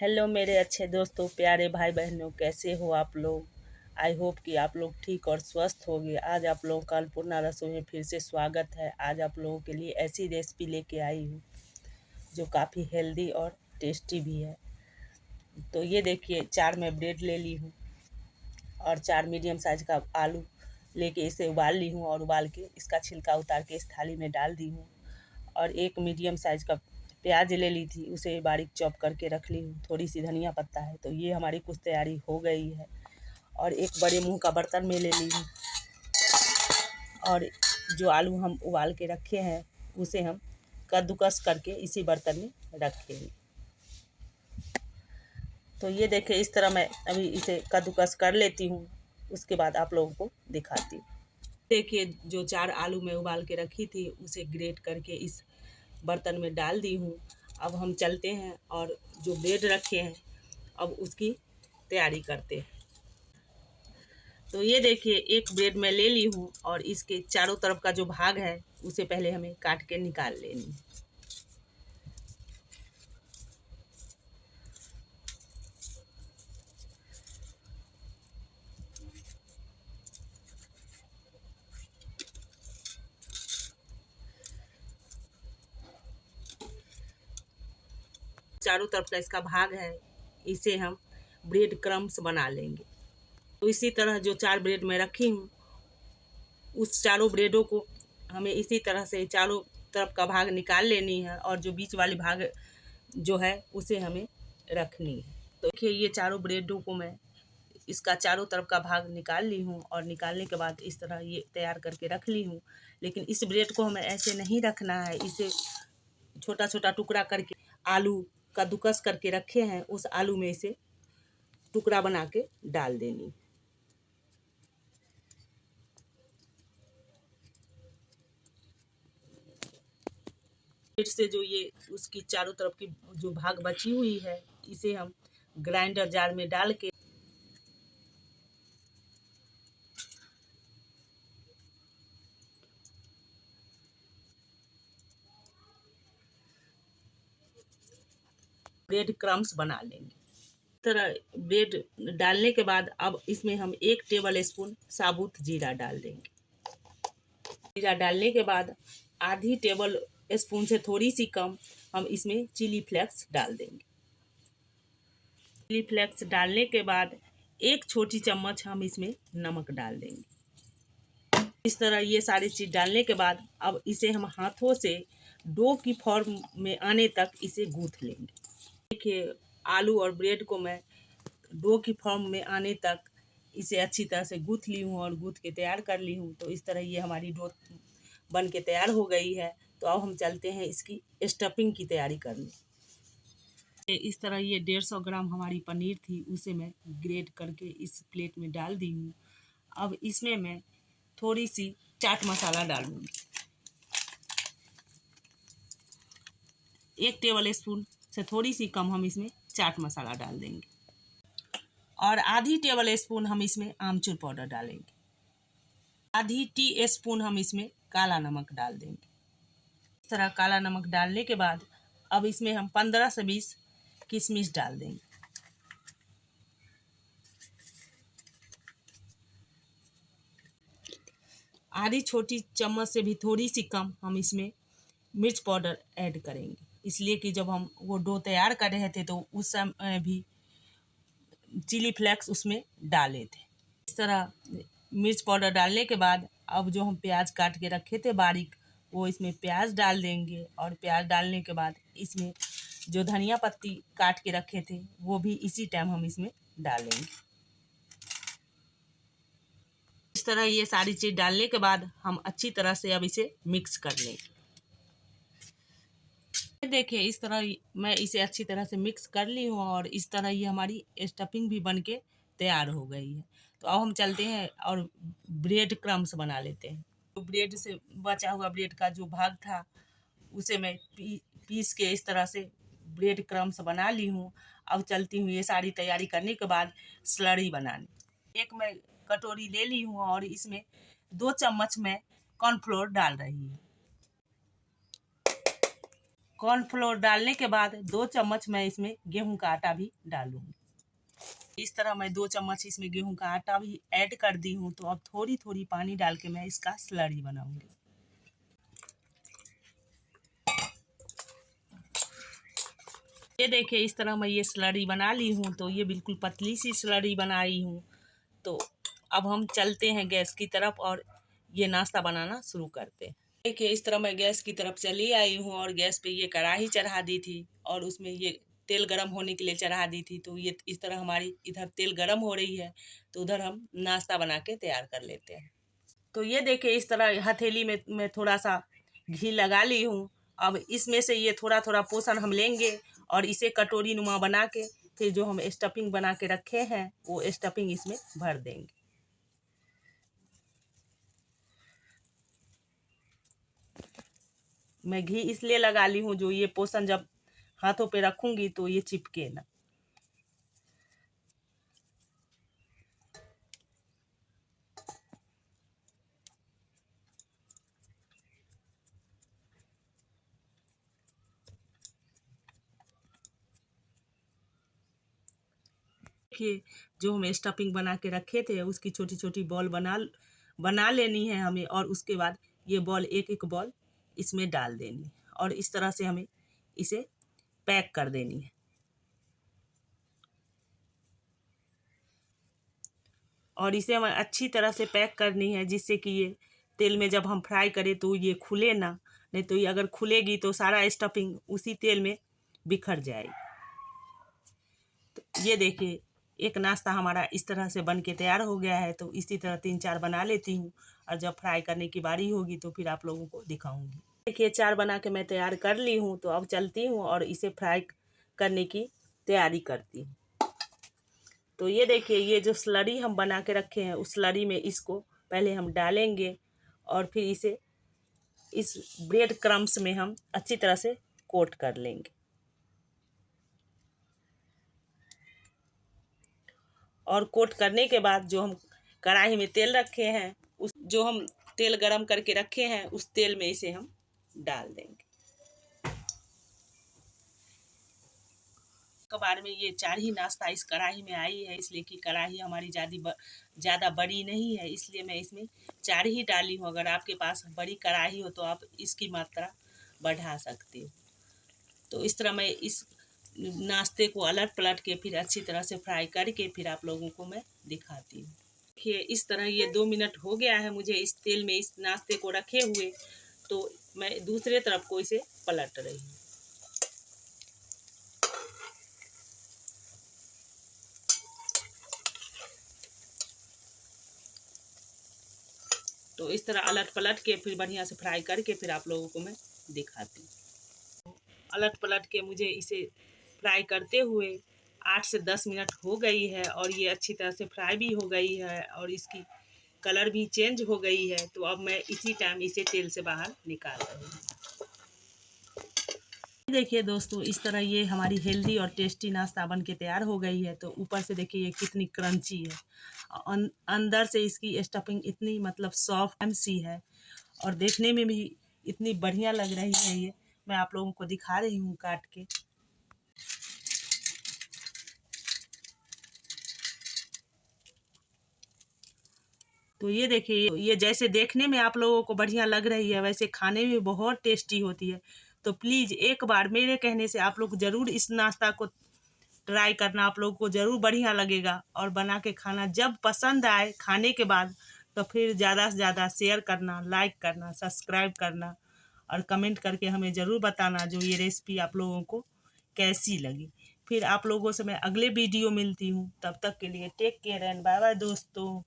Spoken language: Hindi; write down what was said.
हेलो मेरे अच्छे दोस्तों, प्यारे भाई बहनों, कैसे हो आप लोग। आई होप कि आप लोग ठीक और स्वस्थ होंगे। आज आप लोगों का अन्नपूर्णा रसोई में फिर से स्वागत है। आज आप लोगों के लिए ऐसी रेसिपी लेके आई हूँ जो काफ़ी हेल्दी और टेस्टी भी है। तो ये देखिए, 4 मैं ब्रेड ले ली हूँ और 4 मीडियम साइज़ का आलू लेके इसे उबाल ली हूँ और उबाल के इसका छिलका उतार के इस थाली में डाल दी हूँ। और एक मीडियम साइज़ का प्याज ले ली थी, उसे बारीक चॉप करके रख ली हूँ। थोड़ी सी धनिया पत्ता है। तो ये हमारी कुछ तैयारी हो गई है। और एक बड़े मुंह का बर्तन में ले ली हूँ और जो आलू हम उबाल के रखे हैं उसे हम कद्दूकस करके इसी बर्तन में रखेंगे। तो ये देखें, इस तरह मैं अभी इसे कद्दूकस कर लेती हूँ, उसके बाद आप लोगों को दिखाती हूँ। देखिए, जो 4 आलू मैं उबाल के रखी थी उसे ग्रेट करके इस बर्तन में डाल दी हूँ। अब हम चलते हैं और जो ब्रेड रखे हैं अब उसकी तैयारी करते हैं। तो ये देखिए, एक ब्रेड मैं ले ली हूँ और इसके चारों तरफ का जो भाग है उसे पहले हमें काट के निकाल लेनी है। चारों तरफ का इसका भाग है, इसे हम ब्रेड क्रम्स बना लेंगे। तो इसी तरह जो 4 ब्रेड मैं रखी हूँ उस चारों ब्रेडों को हमें इसी तरह से चारों तरफ का भाग निकाल लेनी है और जो बीच वाली भाग जो है उसे हमें रखनी है। तो देखिए, ये चारों ब्रेडों को मैं इसका चारों तरफ का भाग निकाल ली हूँ और निकालने के बाद इस तरह ये तैयार करके रख ली हूँ। लेकिन इस ब्रेड को हमें ऐसे नहीं रखना है, इसे छोटा छोटा टुकड़ा करके आलू कद्दूकस करके रखे हैं उस आलू में इसे टुकड़ा बना के डाल देनी। फिर से जो ये उसकी चारों तरफ की जो भाग बची हुई है इसे हम ग्राइंडर जार में डाल के ब्रेड क्रम्स बना लेंगे। इस तरह ब्रेड डालने के बाद अब इसमें हम 1 टेबल स्पून साबुत जीरा डाल देंगे। जीरा डालने के बाद आधी टेबल स्पून से थोड़ी सी कम हम इसमें चिली फ्लेक्स डाल देंगे। चिली फ्लेक्स डालने के बाद 1 छोटी चम्मच हम इसमें नमक डाल देंगे। इस तरह ये सारी चीज़ डालने के बाद अब इसे हम हाथों से डो की फॉर्म में आने तक इसे गूँथ लेंगे। देखिए, आलू और ब्रेड को मैं डो की फॉर्म में आने तक इसे अच्छी तरह से गूँथ ली हूँ और गूँथ के तैयार कर ली हूँ। तो इस तरह ये हमारी डो बन के तैयार हो गई है। तो अब हम चलते हैं इसकी स्टफिंग की तैयारी करने। इस तरह ये 150 ग्राम हमारी पनीर थी, उसे मैं ग्रेट करके इस प्लेट में डाल दी हूँ। अब इसमें मैं थोड़ी सी चाट मसाला डालूँगी। 1 टेबल स्पून से थोड़ी सी कम हम इसमें चाट मसाला डाल देंगे और आधी टेबल स्पून हम इसमें आमचूर पाउडर डालेंगे। आधी टी स्पून हम इसमें काला नमक डाल देंगे। इस तरह काला नमक डालने के बाद अब इसमें हम 15 से 20 किशमिश डाल देंगे। आधी छोटी चम्मच से भी थोड़ी सी कम हम इसमें मिर्च पाउडर ऐड करेंगे, इसलिए कि जब हम वो डो तैयार कर रहे थे तो उस समय भी चिली फ्लेक्स उसमें डाले थे। इस तरह मिर्च पाउडर डालने के बाद अब जो हम प्याज काट के रखे थे बारीक, वो इसमें प्याज डाल देंगे और प्याज डालने के बाद इसमें जो धनिया पत्ती काट के रखे थे वो भी इसी टाइम हम इसमें डालेंगे। इस तरह ये सारी चीज़ डालने के बाद हम अच्छी तरह से अब इसे मिक्स कर लेंगे। देखिए, इस तरह मैं इसे अच्छी तरह से मिक्स कर ली हूँ और इस तरह ये हमारी स्टफिंग भी बन के तैयार हो गई है। तो अब हम चलते हैं और ब्रेड क्रम्स बना लेते हैं। तो ब्रेड से बचा हुआ ब्रेड का जो भाग था उसे मैं पीस के इस तरह से ब्रेड क्रम्स बना ली हूँ। अब चलती हूँ ये सारी तैयारी करने के बाद स्लरी बनाने। एक मैं कटोरी ले ली हूँ और इसमें 2 चम्मच मैं कॉर्नफ्लोर डाल रही हूँ। कॉर्नफ्लोर डालने के बाद 2 चम्मच मैं इसमें गेहूं का आटा भी डालूंगी। इस तरह मैं 2 चम्मच इसमें गेहूं का आटा भी ऐड कर दी हूँ। तो अब थोड़ी थोड़ी पानी डाल के मैं इसका स्लरी बनाऊंगी। ये देखिए, इस तरह मैं ये स्लरी बना ली हूँ। तो ये बिल्कुल पतली सी स्लरी बनाई हूँ। तो अब हम चलते हैं गैस की तरफ और ये नाश्ता बनाना शुरू करते हैं। देखिए, इस तरह मैं गैस की तरफ चली आई हूँ और गैस पे ये कढ़ाई चढ़ा दी थी और उसमें ये तेल गरम होने के लिए चढ़ा दी थी। तो ये इस तरह हमारी इधर तेल गरम हो रही है, तो उधर हम नाश्ता बना के तैयार कर लेते हैं। तो ये देखिए, इस तरह हथेली में मैं थोड़ा सा घी लगा ली हूँ। अब इसमें से ये थोड़ा थोड़ा पोर्शन हम लेंगे और इसे कटोरी नुमा बना के फिर जो हम स्टफिंग बना के रखे हैं वो स्टफिंग इसमें भर देंगे। मैं घी इसलिए लगा ली हूँ, जो ये पोर्शन जब हाथों पे रखूंगी तो ये चिपके ना। देखिए, जो हम स्टफिंग बना के रखे थे उसकी छोटी छोटी बॉल बना लेनी है हमें और उसके बाद ये बॉल एक एक बॉल इसमें डाल देनी और इस तरह से हमें इसे पैक कर देनी है। और इसे हमें अच्छी तरह से पैक करनी है जिससे कि ये तेल में जब हम फ्राई करें तो ये खुले ना, नहीं तो ये अगर खुलेगी तो सारा स्टफिंग उसी तेल में बिखर जाएगी। तो ये देखिए, एक नाश्ता हमारा इस तरह से बन के तैयार हो गया है। तो इसी तरह 3-4 बना लेती हूँ और जब फ्राई करने की बारी होगी तो फिर आप लोगों को दिखाऊंगी। देखिए, 4 बना के मैं तैयार कर ली हूँ। तो अब चलती हूँ और इसे फ्राई करने की तैयारी करती हूँ। तो ये देखिए, ये जो स्लरी हम बना के रखे हैं उस स्लरी में इसको पहले हम डालेंगे और फिर इसे इस ब्रेड क्रम्स में हम अच्छी तरह से कोट कर लेंगे। और कोट करने के बाद जो हम कढ़ाई में तेल रखे हैं उस जो हम तेल गरम करके रखे हैं उस तेल में इसे हम डाल देंगे। बार में ये 4 ही नाश्ता इस कढ़ाई में आई है, इसलिए कि कढ़ाई हमारी ज़्यादा बड़ी नहीं है, इसलिए मैं इसमें 4 ही डाली हूँ। अगर आपके पास बड़ी कढ़ाई हो तो आप इसकी मात्रा बढ़ा सकते हो। तो इस तरह मैं इस नाश्ते को अलट पलट के फिर अच्छी तरह से फ्राई करके फिर आप लोगों को मैं दिखाती हूँ। देखिए, इस तरह ये 2 मिनट हो गया है मुझे इस तेल में इस नाश्ते को रखे हुए। तो मैं दूसरे तरफ को इसे पलट रही हूँ। तो इस तरह अलट पलट के फिर बढ़िया से फ्राई करके फिर आप लोगों को मैं दिखाती हूँ। अलट पलट के मुझे इसे फ्राई करते हुए 8 से 10 मिनट हो गई है और ये अच्छी तरह से फ्राई भी हो गई है और इसकी कलर भी चेंज हो गई है। तो अब मैं इसी टाइम इसे तेल से बाहर निकाल रही हूँ। देखिए दोस्तों, इस तरह ये हमारी हेल्दी और टेस्टी नाश्ता बन के तैयार हो गई है। तो ऊपर से देखिए ये कितनी क्रंची है, अंदर से इसकी स्टफिंग इतनी मतलब सॉफ्ट सी है और देखने में भी इतनी बढ़िया लग रही है। ये मैं आप लोगों को दिखा रही हूँ काट के। तो ये देखिए, ये जैसे देखने में आप लोगों को बढ़िया लग रही है वैसे खाने में बहुत टेस्टी होती है। तो प्लीज़ एक बार मेरे कहने से आप लोग ज़रूर इस नाश्ता को ट्राई करना, आप लोगों को ज़रूर बढ़िया लगेगा। और बना के खाना, जब पसंद आए खाने के बाद तो फिर ज़्यादा से ज़्यादा शेयर करना, लाइक करना, सब्सक्राइब करना और कमेंट करके हमें ज़रूर बताना जो ये रेसिपी आप लोगों को कैसी लगी। फिर आप लोगों से मैं अगले वीडियो मिलती हूँ। तब तक के लिए take care and bye bye दोस्तों।